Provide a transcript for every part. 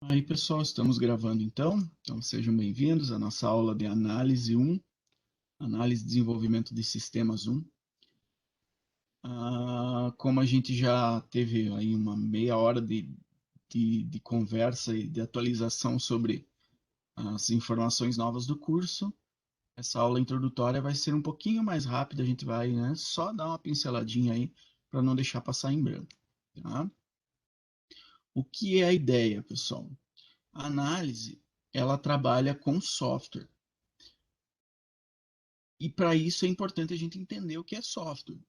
Aí, pessoal, estamos gravando então sejam bem-vindos à nossa aula de análise 1, análise e desenvolvimento de sistemas 1. Como a gente já teve aí uma meia hora de conversa e de atualização sobre as informações novas do curso, essa aula introdutória vai ser um pouquinho mais rápida, a gente vai, né, só dar uma pinceladinha aí para não deixar passar em branco, tá? O que é a ideia, pessoal? A análise, ela trabalha com software. E para isso é importante a gente entender o que é software.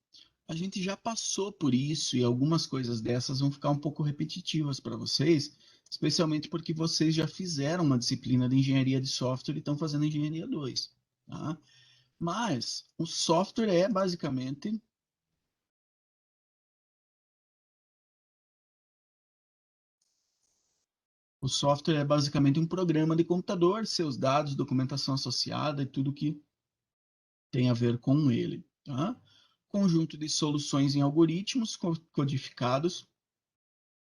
A gente já passou por isso e algumas coisas dessas vão ficar um pouco repetitivas para vocês, especialmente porque vocês já fizeram uma disciplina de engenharia de software e estão fazendo engenharia 2. Tá? Mas o software é basicamente um programa de computador, seus dados, documentação associada e tudo que tem a ver com ele. Tá? Conjunto de soluções em algoritmos codificados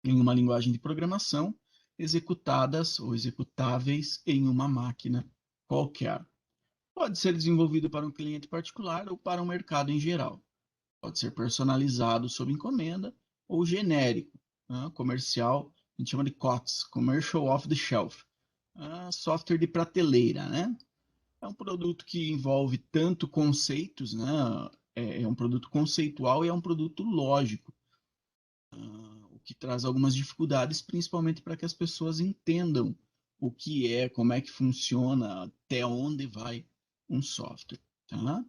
em uma linguagem de programação, executadas ou executáveis em uma máquina qualquer. Pode ser desenvolvido para um cliente particular ou para um mercado em geral. Pode ser personalizado sob encomenda ou genérico, né? Comercial, a gente chama de COTS, Commercial Off the Shelf. Software de prateleira, né? É um produto que envolve tanto conceitos, né? É um produto conceitual e é um produto lógico, o que traz algumas dificuldades, principalmente para que as pessoas entendam o que é, como é que funciona, até onde vai um software. Tá?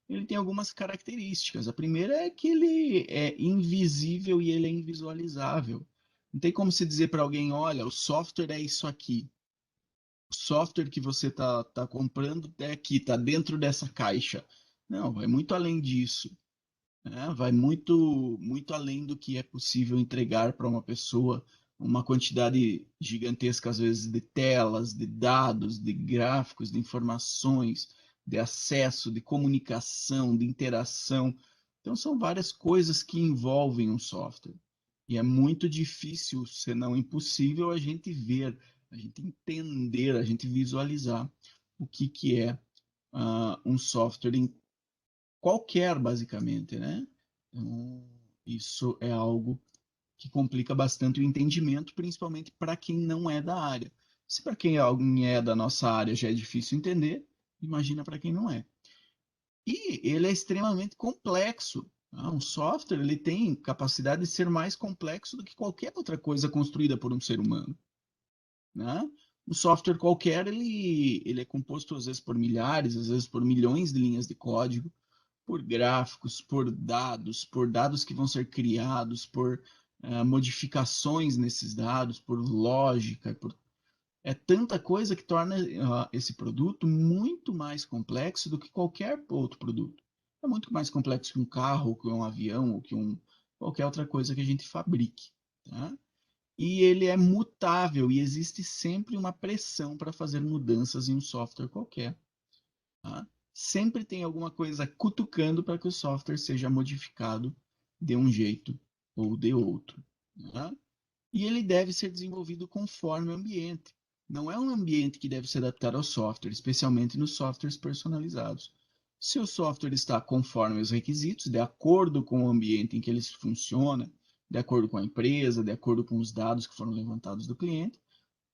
Ele tem algumas características. A primeira é que ele é invisível e ele é invisualizável. Não tem como se dizer para alguém, olha, o software é isso aqui. O software que você tá comprando é aqui, está dentro dessa caixa. Não, vai muito além disso, né? Vai muito além do que é possível entregar para uma pessoa, uma quantidade gigantesca, às vezes, de telas, de dados, de gráficos, de informações, de acesso, de comunicação, de interação. Então, são várias coisas que envolvem um software. E é muito difícil, se não impossível, a gente ver, a gente entender, a gente visualizar o que é um software em qualquer, basicamente, né? Então, isso é algo que complica bastante o entendimento, principalmente para quem não é da área. Se para quem alguém é da nossa área já é difícil entender, imagina para quem não é. E ele é extremamente complexo. Tá? Um software ele tem capacidade de ser mais complexo do que qualquer outra coisa construída por um ser humano. Né? Um software qualquer ele é composto às vezes por milhares, às vezes por milhões de linhas de código, por gráficos, por dados que vão ser criados, por modificações nesses dados, por lógica, é tanta coisa que torna esse produto muito mais complexo do que qualquer outro produto. É muito mais complexo que um carro, que um avião, ou que qualquer outra coisa que a gente fabrique. Tá? E ele é mutável e existe sempre uma pressão para fazer mudanças em um software qualquer. Tá? Sempre tem alguma coisa cutucando para que o software seja modificado de um jeito ou de outro. Tá? E ele deve ser desenvolvido conforme o ambiente. Não é um ambiente que deve se adaptar ao software, especialmente nos softwares personalizados. Se o software está conforme os requisitos, de acordo com o ambiente em que ele funciona, de acordo com a empresa, de acordo com os dados que foram levantados do cliente,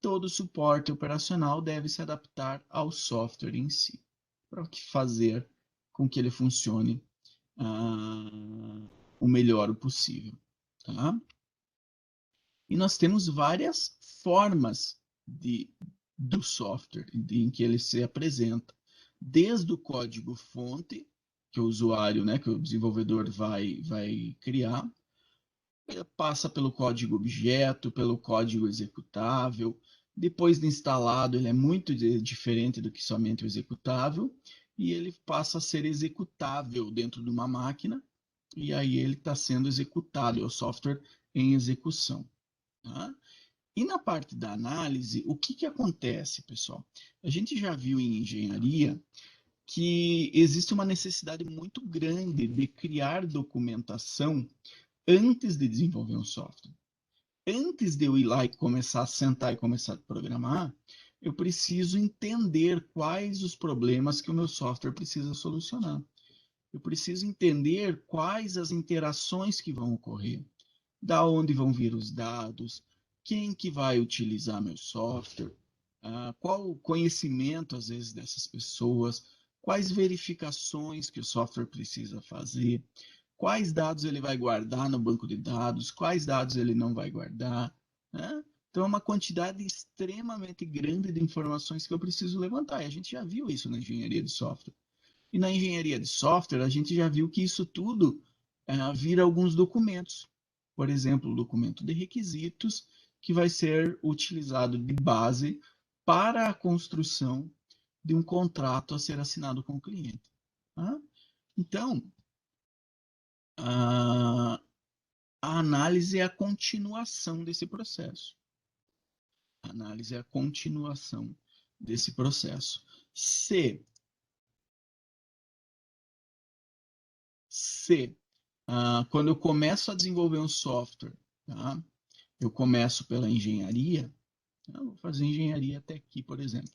todo o suporte operacional deve se adaptar ao software em si, para fazer com que ele funcione o melhor possível. Tá? E nós temos várias formas do software em que ele se apresenta, desde o código-fonte, que o usuário, né, que o desenvolvedor vai criar, passa pelo código objeto, pelo código executável. Depois de instalado, ele é muito diferente do que somente o executável, e ele passa a ser executável dentro de uma máquina, e aí ele está sendo executado, é o software em execução. Tá? E na parte da análise, o que acontece, pessoal? A gente já viu em engenharia que existe uma necessidade muito grande de criar documentação antes de desenvolver um software. antes de eu ir lá e começar a sentar e começar a programar, eu preciso entender quais os problemas que o meu software precisa solucionar. Eu preciso entender quais as interações que vão ocorrer, da onde vão vir os dados, quem que vai utilizar meu software, qual o conhecimento, às vezes, dessas pessoas, quais verificações que o software precisa fazer, quais dados ele vai guardar no banco de dados, quais dados ele não vai guardar, né? Então, é uma quantidade extremamente grande de informações que eu preciso levantar. E a gente já viu isso na engenharia de software. E na engenharia de software, a gente já viu que isso tudo vira alguns documentos. Por exemplo, o documento de requisitos, que vai ser utilizado de base para a construção de um contrato a ser assinado com o cliente. Tá? Então, a análise é a continuação desse processo. A análise é a continuação desse processo. Se quando eu começo a desenvolver um software, tá? Eu começo pela engenharia, eu vou fazer engenharia até aqui, por exemplo.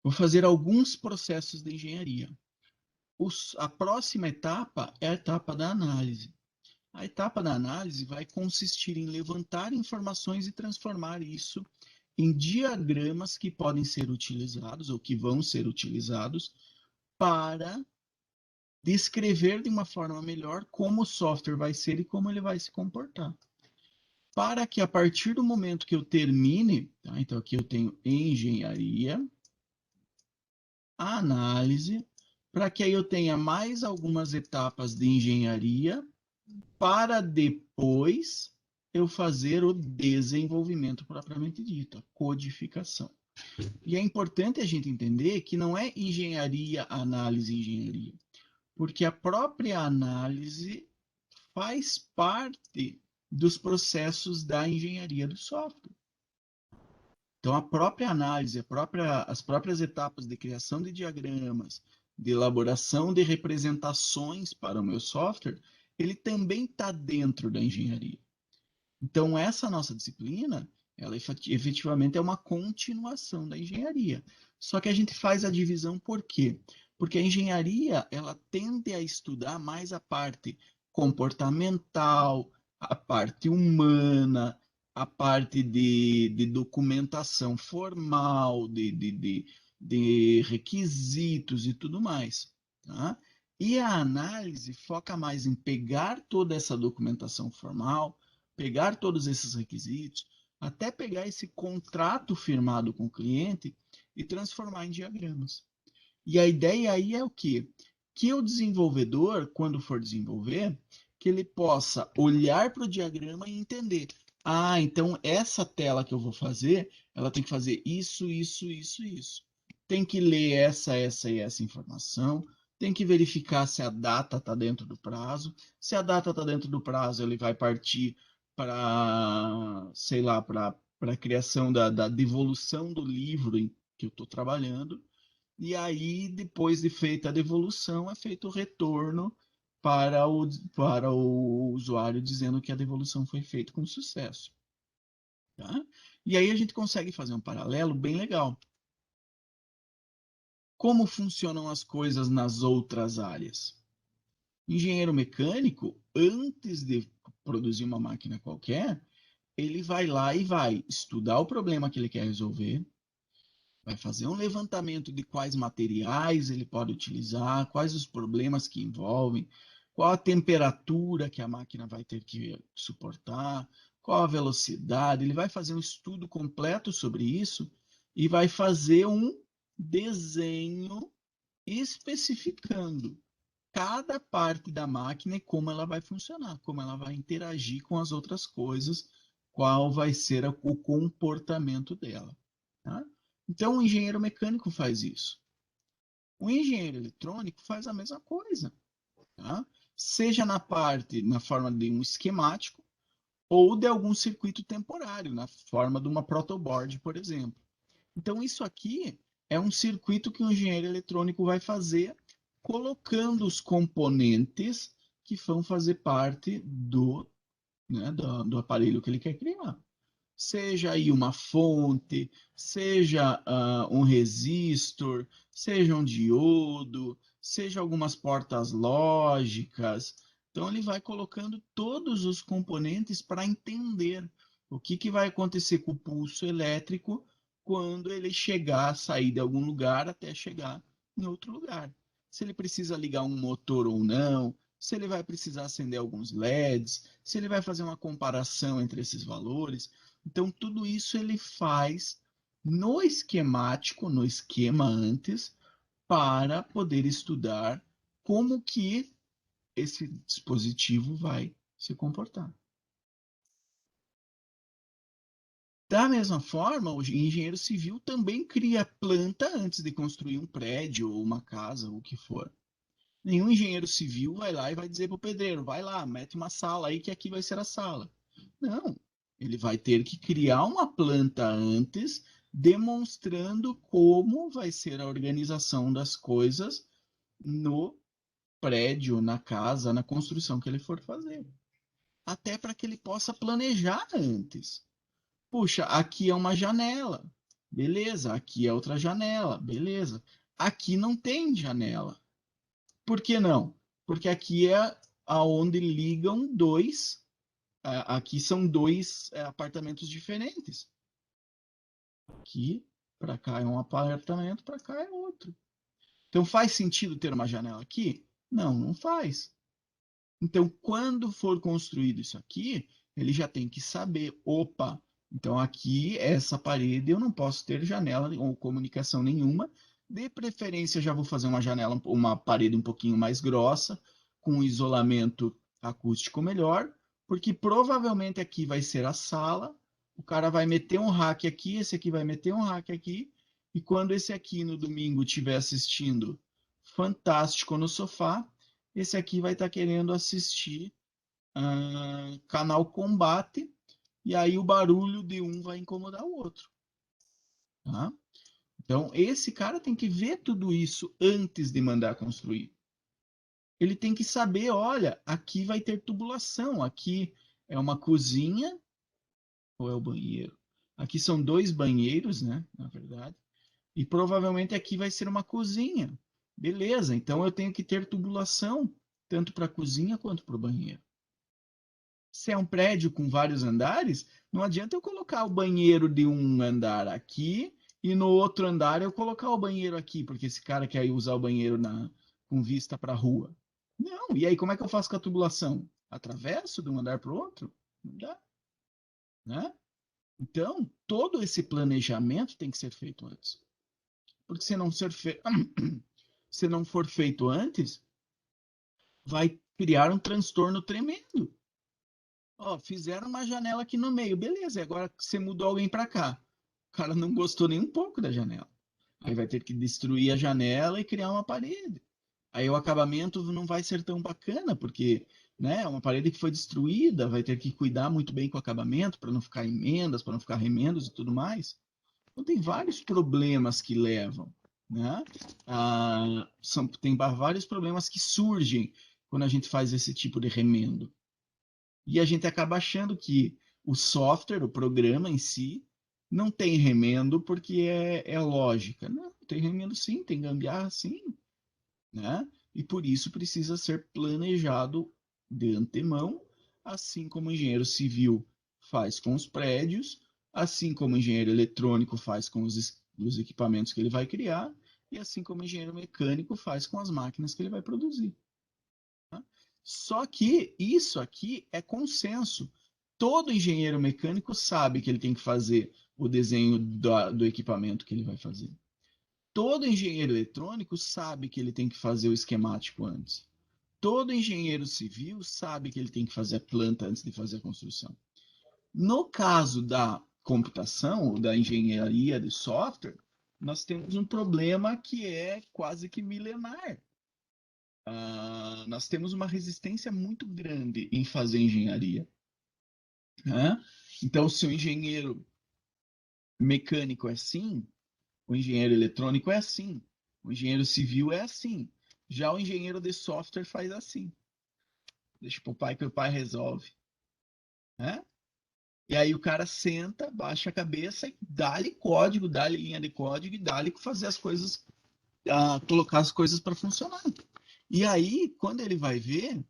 Vou fazer alguns processos de engenharia. A próxima etapa é a etapa da análise. A etapa da análise vai consistir em levantar informações e transformar isso em diagramas que podem ser utilizados ou que vão ser utilizados para descrever de uma forma melhor como o software vai ser e como ele vai se comportar. Para que a partir do momento que eu termine, tá? Então aqui eu tenho engenharia, análise, para que aí eu tenha mais algumas etapas de engenharia, para depois eu fazer o desenvolvimento propriamente dito, a codificação. E é importante a gente entender que não é engenharia, análise, engenharia, porque a própria análise faz parte dos processos da engenharia do software. Então, a própria análise, as próprias etapas de criação de diagramas, de elaboração de representações para o meu software, ele também está dentro da engenharia. Então, essa nossa disciplina, ela efetivamente é uma continuação da engenharia. Só que a gente faz a divisão por quê? Porque a engenharia, ela tende a estudar mais a parte comportamental, a parte humana, a parte de documentação formal, de requisitos e tudo mais. Tá? E a análise foca mais em pegar toda essa documentação formal, pegar todos esses requisitos, até pegar esse contrato firmado com o cliente e transformar em diagramas. E a ideia aí é o quê? Que o desenvolvedor, quando for desenvolver, que ele possa olhar para o diagrama e entender. Ah, então essa tela que eu vou fazer, ela tem que fazer isso, isso, isso, isso. Tem que ler essa e essa informação. Tem que verificar se a data está dentro do prazo. Se a data está dentro do prazo, ele vai partir para, sei lá, para a criação da devolução do livro em que eu estou trabalhando. E aí, depois de feita a devolução, é feito o retorno para o usuário dizendo que a devolução foi feita com sucesso. Tá? E aí a gente consegue fazer um paralelo bem legal. Como funcionam as coisas nas outras áreas? Engenheiro mecânico, antes de produzir uma máquina qualquer, ele vai lá e vai estudar o problema que ele quer resolver, vai fazer um levantamento de quais materiais ele pode utilizar, quais os problemas que envolvem, qual a temperatura que a máquina vai ter que suportar, qual a velocidade. Ele vai fazer um estudo completo sobre isso e vai fazer um desenho especificando cada parte da máquina e como ela vai funcionar, como ela vai interagir com as outras coisas, qual vai ser o comportamento dela. Tá? Então, o engenheiro mecânico faz isso. O engenheiro eletrônico faz a mesma coisa. Tá? Seja na forma de um esquemático, ou de algum circuito temporário, na forma de uma protoboard, por exemplo. Então, isso aqui é um circuito que o engenheiro eletrônico vai fazer colocando os componentes que vão fazer parte né, do aparelho que ele quer criar. Seja aí uma fonte, seja um resistor, seja um diodo, seja algumas portas lógicas. Então, ele vai colocando todos os componentes para entender o que vai acontecer com o pulso elétrico quando ele chegar, sair de algum lugar até chegar em outro lugar. Se ele precisa ligar um motor ou não, se ele vai precisar acender alguns LEDs, se ele vai fazer uma comparação entre esses valores. Então, tudo isso ele faz no esquemático, no esquema antes, para poder estudar como que esse dispositivo vai se comportar. Da mesma forma, o engenheiro civil também cria planta antes de construir um prédio ou uma casa ou o que for. Nenhum engenheiro civil vai lá e vai dizer para o pedreiro, vai lá, mete uma sala aí que aqui vai ser a sala. Não, ele vai ter que criar uma planta antes, demonstrando como vai ser a organização das coisas no prédio, na casa, na construção que ele for fazer. Até para que ele possa planejar antes. Puxa, aqui é uma janela. Beleza, aqui é outra janela. Beleza. Aqui não tem janela. Por que não? Porque aqui é aonde ligam dois. Aqui são dois apartamentos diferentes. Aqui, para cá é um apartamento, para cá é outro. Então faz sentido ter uma janela aqui? Não, não faz. Então, quando for construído isso aqui, ele já tem que saber, opa, então aqui, essa parede, eu não posso ter janela ou comunicação nenhuma. De preferência, já vou fazer uma janela, uma parede um pouquinho mais grossa, com isolamento acústico melhor, porque provavelmente aqui vai ser a sala, o cara vai meter um rack aqui, esse aqui vai meter um rack aqui, e quando esse aqui no domingo estiver assistindo Fantástico no sofá, esse aqui vai estar querendo assistir canal Combate, e aí o barulho de um vai incomodar o outro. Tá? Então, esse cara tem que ver tudo isso antes de mandar construir. Ele tem que saber, olha, aqui vai ter tubulação, aqui é uma cozinha ou é o banheiro? Aqui são dois banheiros, né, na verdade, e provavelmente aqui vai ser uma cozinha. Beleza, então eu tenho que ter tubulação tanto para a cozinha quanto para o banheiro. Se é um prédio com vários andares, não adianta eu colocar o banheiro de um andar aqui e no outro andar eu colocar o banheiro aqui, porque esse cara quer usar o banheiro com vista para a rua. Não, e aí como é que eu faço com a tubulação? Atravesso de um andar para o outro? Não dá, né? Então, todo esse planejamento tem que ser feito antes. Porque se não, se não for feito antes, vai criar um transtorno tremendo. Ó, fizeram uma janela aqui no meio, beleza, e agora você mudou alguém para cá. O cara não gostou nem um pouco da janela. Aí vai ter que destruir a janela e criar uma parede. Aí o acabamento não vai ser tão bacana, porque né, é uma parede que foi destruída, vai ter que cuidar muito bem com o acabamento para não ficar emendas, para não ficar remendos e tudo mais. Então tem vários problemas que levam, né? Tem vários problemas que surgem quando a gente faz esse tipo de remendo. E a gente acaba achando que o software, o programa em si, não tem remendo porque é lógica. Não, tem remendo sim, tem gambiarra sim, né? E por isso precisa ser planejado de antemão, assim como o engenheiro civil faz com os prédios, assim como o engenheiro eletrônico faz com os equipamentos que ele vai criar, e assim como o engenheiro mecânico faz com as máquinas que ele vai produzir. Tá? Só que isso aqui é consenso. Todo engenheiro mecânico sabe que ele tem que fazer o desenho do equipamento que ele vai fazer. Todo engenheiro eletrônico sabe que ele tem que fazer o esquemático antes. Todo engenheiro civil sabe que ele tem que fazer a planta antes de fazer a construção. No caso da computação, ou da engenharia de software, nós temos um problema que é quase que milenar. Nós temos uma resistência muito grande em fazer engenharia. Né? Então, se o engenheiro mecânico é assim, o engenheiro eletrônico é assim, o engenheiro civil é assim, já o engenheiro de software faz assim. Deixa para o pai que o pai resolve. né? E aí o cara senta, baixa a cabeça e dá-lhe código, dá-lhe linha de código e dá-lhe fazer as coisas, colocar as coisas para funcionar. E aí, quando ele vai ver,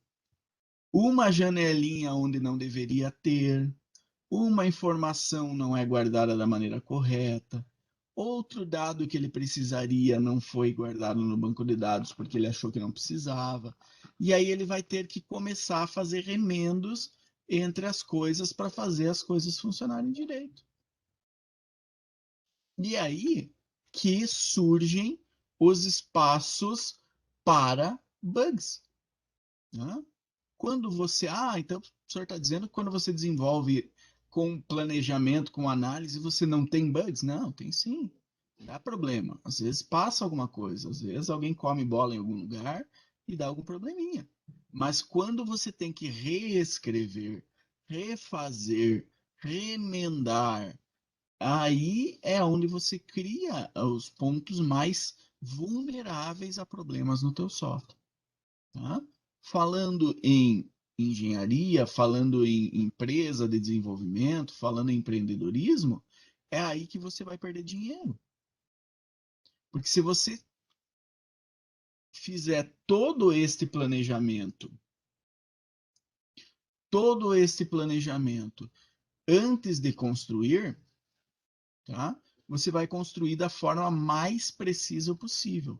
uma janelinha onde não deveria ter, uma informação não é guardada da maneira correta, outro dado que ele precisaria não foi guardado no banco de dados porque ele achou que não precisava. E aí ele vai ter que começar a fazer remendos entre as coisas para fazer as coisas funcionarem direito. E aí que surgem os espaços para bugs. Né? Quando você. Então o senhor está dizendo que quando você desenvolve com planejamento, com análise, você não tem bugs? Não, tem sim. Dá problema. Às vezes passa alguma coisa, às vezes alguém come bola em algum lugar e dá algum probleminha. Mas quando você tem que reescrever, refazer, remendar, aí é onde você cria os pontos mais vulneráveis a problemas no teu software. Tá? Falando em engenharia, falando em empresa de desenvolvimento, falando em empreendedorismo, é aí que você vai perder dinheiro. Porque se você fizer todo este planejamento antes de construir, tá? Você vai construir da forma mais precisa possível.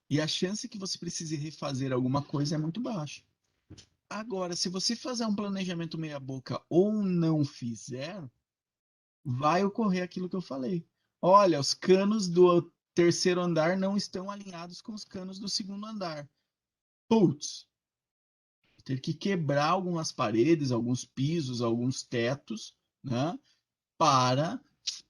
E a chance que você precise refazer alguma coisa é muito baixa. Agora, se você fazer um planejamento meia boca ou não fizer, vai ocorrer aquilo que eu falei. Olha, os canos do terceiro andar não estão alinhados com os canos do segundo andar. Putz, ter que quebrar algumas paredes, alguns pisos, alguns tetos, né, para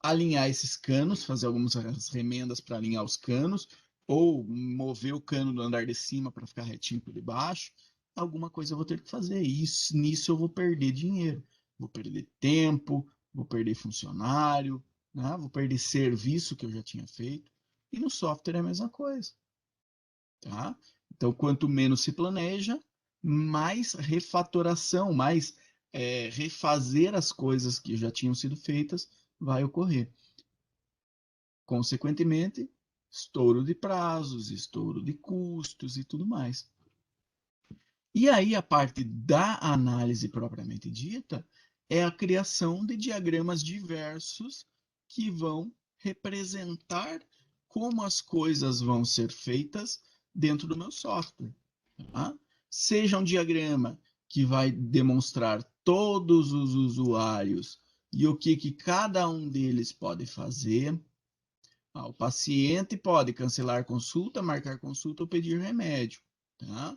alinhar esses canos, fazer algumas remendas para alinhar os canos, ou mover o cano do andar de cima para ficar retinho por debaixo. Alguma coisa eu vou ter que fazer. E nisso eu vou perder dinheiro, vou perder tempo, vou perder funcionário, né? Vou perder serviço que eu já tinha feito. E no software é a mesma coisa. Tá? Então, quanto menos se planeja, mais refatoração, mais refazer as coisas que já tinham sido feitas vai ocorrer. Consequentemente, estouro de prazos, estouro de custos e tudo mais. E aí, a parte da análise propriamente dita é a criação de diagramas diversos que vão representar como as coisas vão ser feitas dentro do meu software. Tá? Seja um diagrama que vai demonstrar todos os usuários e o que cada um deles pode fazer. O paciente pode cancelar consulta, marcar consulta ou pedir remédio. Tá?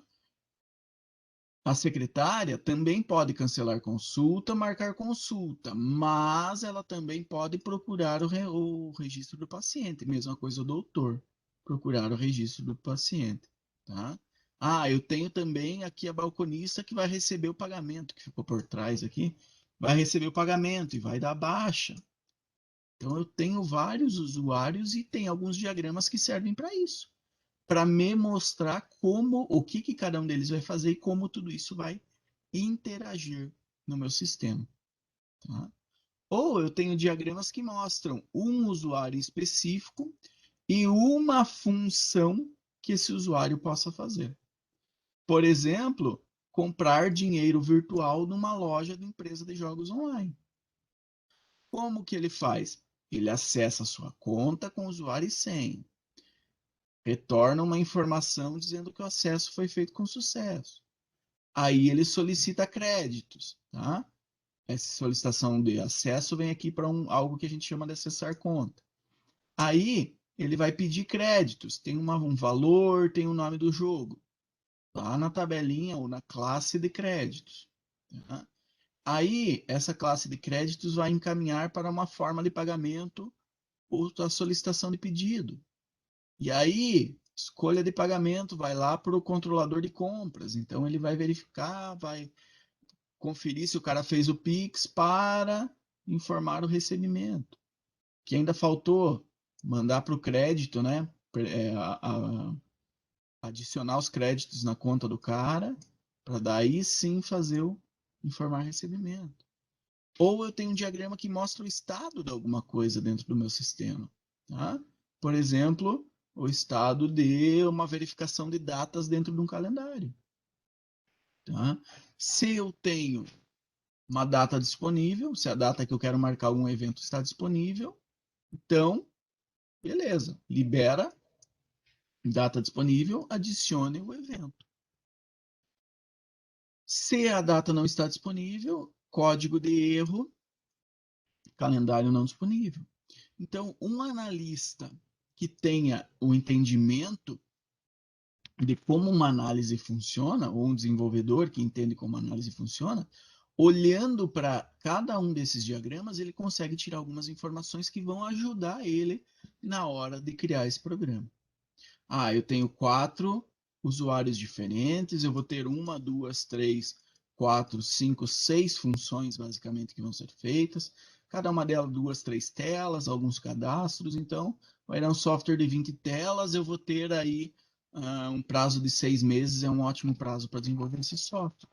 A secretária também pode cancelar consulta, marcar consulta, mas ela também pode procurar o registro do paciente. Mesma coisa o doutor, procurar o registro do paciente. Tá? Eu tenho também aqui a balconista que vai receber o pagamento, que ficou por trás aqui, vai receber o pagamento e vai dar baixa. Então, eu tenho vários usuários e tem alguns diagramas que servem para isso, para me mostrar o que cada um deles vai fazer e como tudo isso vai interagir no meu sistema. Tá? Ou eu tenho diagramas que mostram um usuário específico e uma função que esse usuário possa fazer. Por exemplo, comprar dinheiro virtual numa loja de empresa de jogos online. Como que ele faz? Ele acessa a sua conta com usuário e senha. Retorna uma informação dizendo que o acesso foi feito com sucesso. Aí ele solicita créditos, tá? Essa solicitação de acesso vem aqui para algo que a gente chama de acessar conta. Aí ele vai pedir créditos, tem um valor, tem o nome do jogo, lá na tabelinha ou na classe de créditos. Tá? Aí essa classe de créditos vai encaminhar para uma forma de pagamento ou a solicitação de pedido. E aí, escolha de pagamento vai lá para o controlador de compras. Então, ele vai verificar, vai conferir se o cara fez o Pix para informar o recebimento. Que ainda faltou mandar para o crédito, né? Adicionar os créditos na conta do cara, para daí sim fazer o informar recebimento. Ou eu tenho um diagrama que mostra o estado de alguma coisa dentro do meu sistema. Tá? Por exemplo, o estado de uma verificação de datas dentro de um calendário. Tá? Se eu tenho uma data disponível, se a data que eu quero marcar algum evento está disponível, então, beleza, libera, data disponível, adicione o evento. Se a data não está disponível, código de erro, calendário não disponível. Então, um analista que tenha o entendimento de como uma análise funciona, ou um desenvolvedor que entende como a análise funciona, olhando para cada um desses diagramas, ele consegue tirar algumas informações que vão ajudar ele na hora de criar esse programa. Ah, eu tenho 4 usuários diferentes, eu vou ter 1, 2, 3, 4, 5, 6 funções, basicamente, que vão ser feitas. Cada uma delas, 2, 3 telas, alguns cadastros. Então, vai dar um software de 20 telas, eu vou ter aí um prazo de 6 meses, é um ótimo prazo para desenvolver esse software.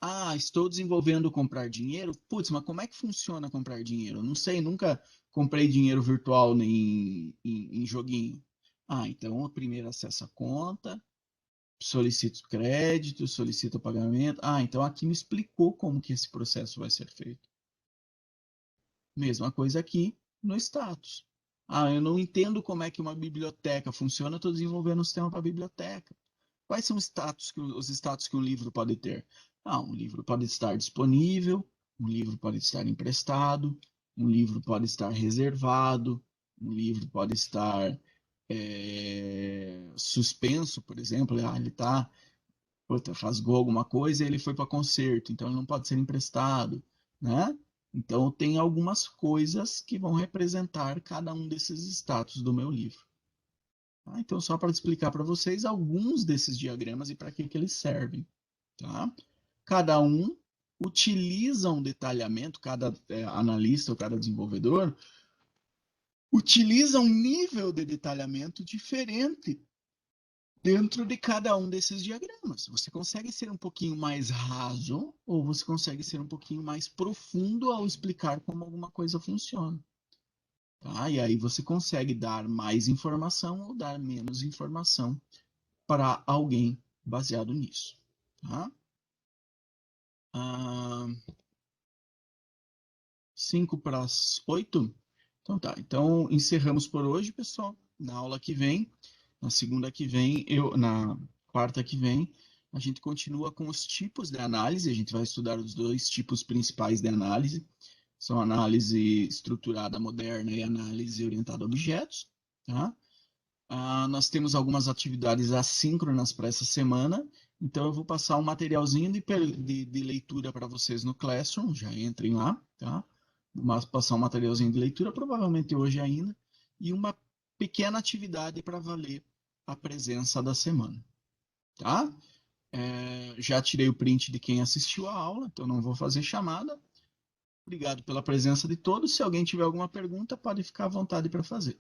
Ah, estou desenvolvendo comprar dinheiro? Putz, mas como é que funciona comprar dinheiro? Não sei, nunca comprei dinheiro virtual nem em joguinho. Ah, então eu primeiro acesso a conta, solicito crédito, solicito pagamento. Ah, então aqui me explicou como que esse processo vai ser feito. Mesma coisa aqui no status. Ah, eu não entendo como é que uma biblioteca funciona, estou desenvolvendo um sistema para biblioteca. Quais são os status que um livro pode ter? Ah, um livro pode estar disponível, um livro pode estar emprestado, um livro pode estar reservado, um livro pode estar suspenso, por exemplo. Ah, ele está, rasgou alguma coisa e ele foi para conserto, então ele não pode ser emprestado, né? Então tem algumas coisas que vão representar cada um desses status do meu livro. Tá? Então, só para explicar para vocês alguns desses diagramas e para que eles servem. Tá? Cada um utiliza um detalhamento, cada analista ou cada desenvolvedor utiliza um nível de detalhamento diferente dentro de cada um desses diagramas. Você consegue ser um pouquinho mais raso ou você consegue ser um pouquinho mais profundo ao explicar como alguma coisa funciona. Tá? E aí você consegue dar mais informação ou dar menos informação para alguém baseado nisso. Tá? 5 para as 8? Então tá. Então encerramos por hoje, pessoal. Na aula que vem, na segunda que vem, na quarta que vem, a gente continua com os tipos de análise. A gente vai estudar os 2 tipos principais de análise. São análise estruturada moderna e análise orientada a objetos. Tá? Nós temos algumas atividades assíncronas para essa semana, então eu vou passar um materialzinho de leitura para vocês no Classroom, já entrem lá, tá? Vou passar um materialzinho de leitura, provavelmente hoje ainda, e uma pequena atividade para valer a presença da semana, tá? Já tirei o print de quem assistiu a aula, então não vou fazer chamada. Obrigado pela presença de todos. Se alguém tiver alguma pergunta, pode ficar à vontade para fazer.